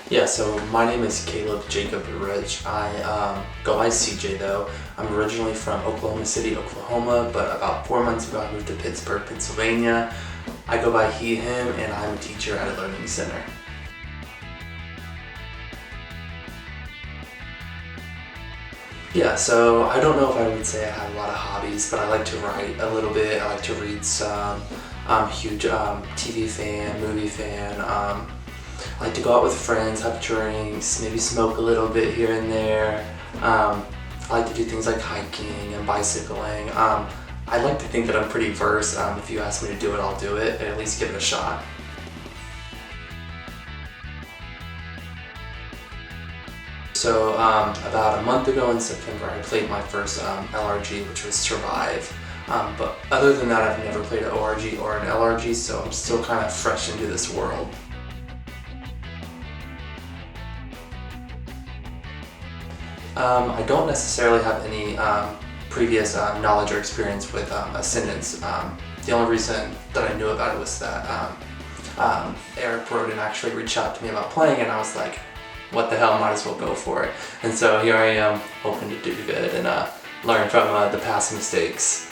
Yeah, so my name is Caleb Jacob Rich. I go by CJ though. I'm originally from Oklahoma City, Oklahoma, but about 4 months ago I moved to Pittsburgh, Pennsylvania. I go by he, him, and I'm a teacher at a learning center. Yeah, so I don't know if I would say I have a lot of hobbies, but I like to write a little bit. I like to read some. I'm a huge TV fan, movie fan. I like to go out with friends, have drinks, maybe smoke a little bit here and there. I like to do things like hiking and bicycling. I like to think that I'm pretty versed. If you ask me to do it, I'll do it, and at least give it a shot. So about a month ago in September, I played my first LRG, which was Survive. But other than that, I've never played an ORG or an LRG, so I'm still kind of fresh into this world. I don't necessarily have any previous knowledge or experience with Ascendance. The only reason that I knew about it was that Eric Broden actually reached out to me about playing, and I was like, what the hell, might as well go for it. And so here I am, hoping to do good and learn from the past mistakes.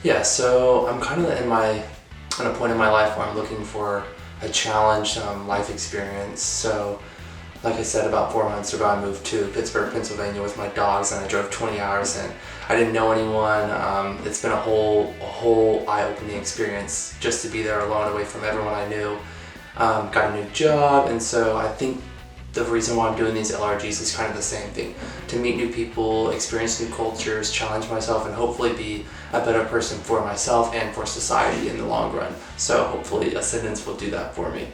Yeah, so I'm kind of at a point in my life where I'm looking for a challenge, life experience. So, like I said, about 4 months ago, I moved to Pittsburgh, Pennsylvania with my dogs, and I drove 20 hours, and I didn't know anyone. It's been a whole eye-opening experience just to be there alone, away from everyone I knew. Got a new job, and so I think the reason why I'm doing these LRGs is kind of the same thing: to meet new people, experience new cultures, challenge myself, and hopefully be a better person for myself and for society in the long run. So hopefully Ascendance will do that for me.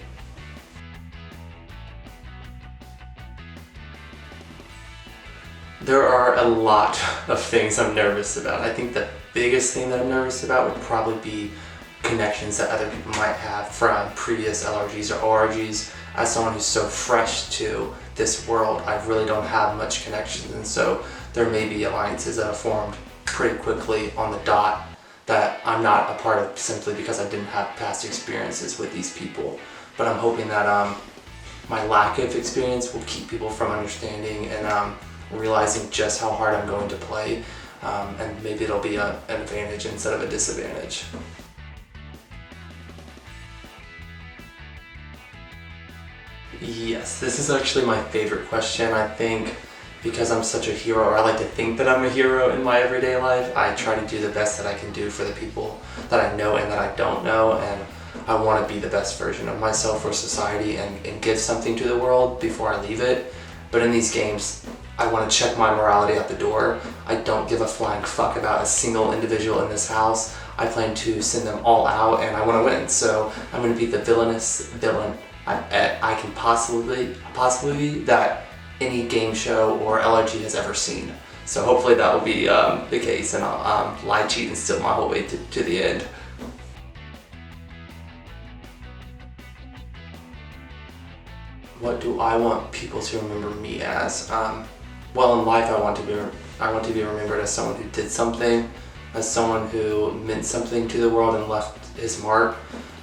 There are a lot of things I'm nervous about. I think the biggest thing that I'm nervous about would probably be connections that other people might have from previous LRGs or ORGs. As someone who's so fresh to this world, I really don't have much connections, and so there may be alliances that are formed pretty quickly on the dot that I'm not a part of simply because I didn't have past experiences with these people. But I'm hoping that my lack of experience will keep people from understanding and realizing just how hard I'm going to play, and maybe it'll be an advantage instead of a disadvantage. Yes, this is actually my favorite question. I think because I'm such a hero, or I like to think that I'm a hero in my everyday life, I try to do the best that I can do for the people that I know and that I don't know, and I want to be the best version of myself for society and give something to the world before I leave it. But in these games, I want to check my morality at the door. I don't give a flying fuck about a single individual in this house. I plan to send them all out, and I want to win. So I'm going to be the villainous villain I can possibly be that any game show or LRG has ever seen. So hopefully that will be the case, and I'll lie, cheat, and steal my whole way to the end. What do I want people to remember me as? Well, in life, I want to be remembered as someone who did something, as someone who meant something to the world and left his mark.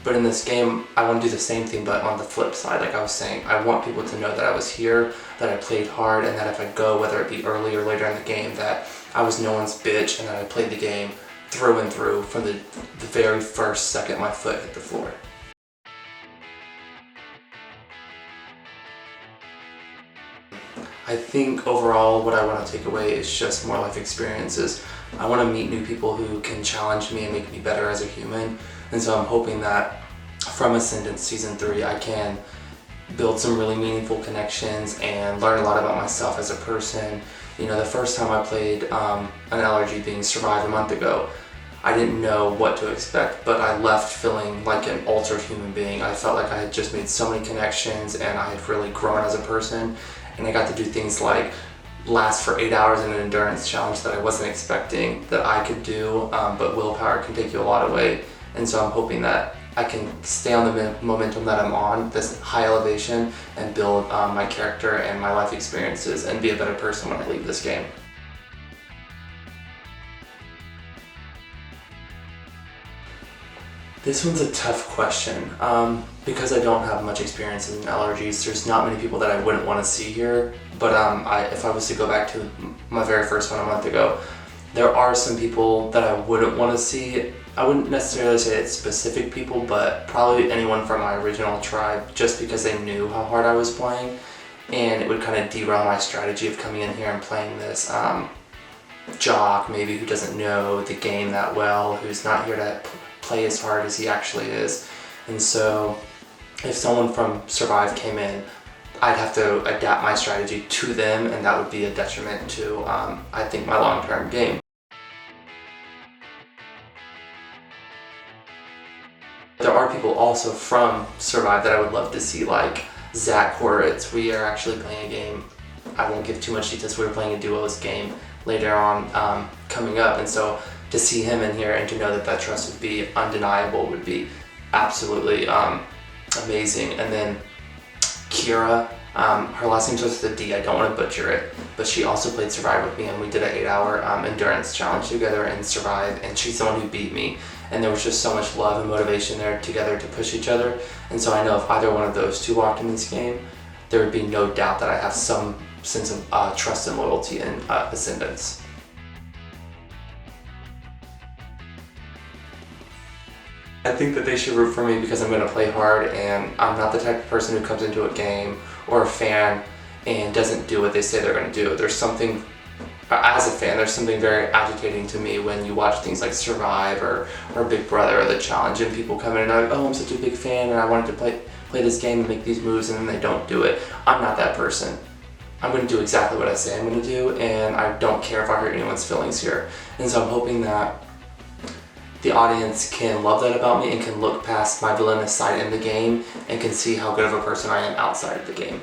But in this game, I want to do the same thing, but on the flip side. Like I was saying, I want people to know that I was here, that I played hard, and that if I go, whether it be early or later in the game, that I was no one's bitch, and that I played the game through and through from the very first second my foot hit the floor. I think overall what I want to take away is just more life experiences. I want to meet new people who can challenge me and make me better as a human. And so I'm hoping that from Ascendance Season 3 I can build some really meaningful connections and learn a lot about myself as a person. You know, the first time I played an LRG being Survive a month ago, I didn't know what to expect, but I left feeling like an altered human being. I felt like I had just made so many connections and I had really grown as a person, and I got to do things like last for 8 hours in an endurance challenge that I wasn't expecting that I could do, but willpower can take you a lot away. And so I'm hoping that I can stay on the momentum that I'm on, this high elevation, and build my character and my life experiences and be a better person when I leave this game. This one's a tough question. Because I don't have much experience in LRGs, there's not many people that I wouldn't want to see here. But if I was to go back to my very first one a month ago, there are some people that I wouldn't want to see. I wouldn't necessarily say it's specific people, but probably anyone from my original tribe, just because they knew how hard I was playing, and it would kind of derail my strategy of coming in here and playing this jock maybe who doesn't know the game that well, who's not here to play as hard as he actually is. And so if someone from Survive came in, I'd have to adapt my strategy to them, and that would be a detriment to, I think, my long-term game. There are people also from Survive that I would love to see, like Zach Horowitz. We are actually playing a game, I won't give too much details, we're playing a duos game later on coming up, and so to see him in here and to know that that trust would be undeniable would be absolutely amazing. And then Kira, her last name starts with a D, I don't want to butcher it, but she also played Survive with me, and we did an 8-hour endurance challenge together in Survive, and she's the one who beat me. And there was just so much love and motivation there together to push each other. And so I know if either one of those two walked in this game, there would be no doubt that I have some sense of trust and loyalty in Ascendance. I think that they should root for me because I'm going to play hard, and I'm not the type of person who comes into a game or a fan and doesn't do what they say they're going to do. There's something, as a fan, there's something very agitating to me when you watch things like Survive or Big Brother or The Challenge, and people come in and are like, oh, I'm such a big fan and I wanted to play this game and make these moves, and then they don't do it. I'm not that person. I'm going to do exactly what I say I'm going to do, and I don't care if I hurt anyone's feelings here. And so I'm hoping that the audience can love that about me and can look past my villainous side in the game and can see how good of a person I am outside of the game.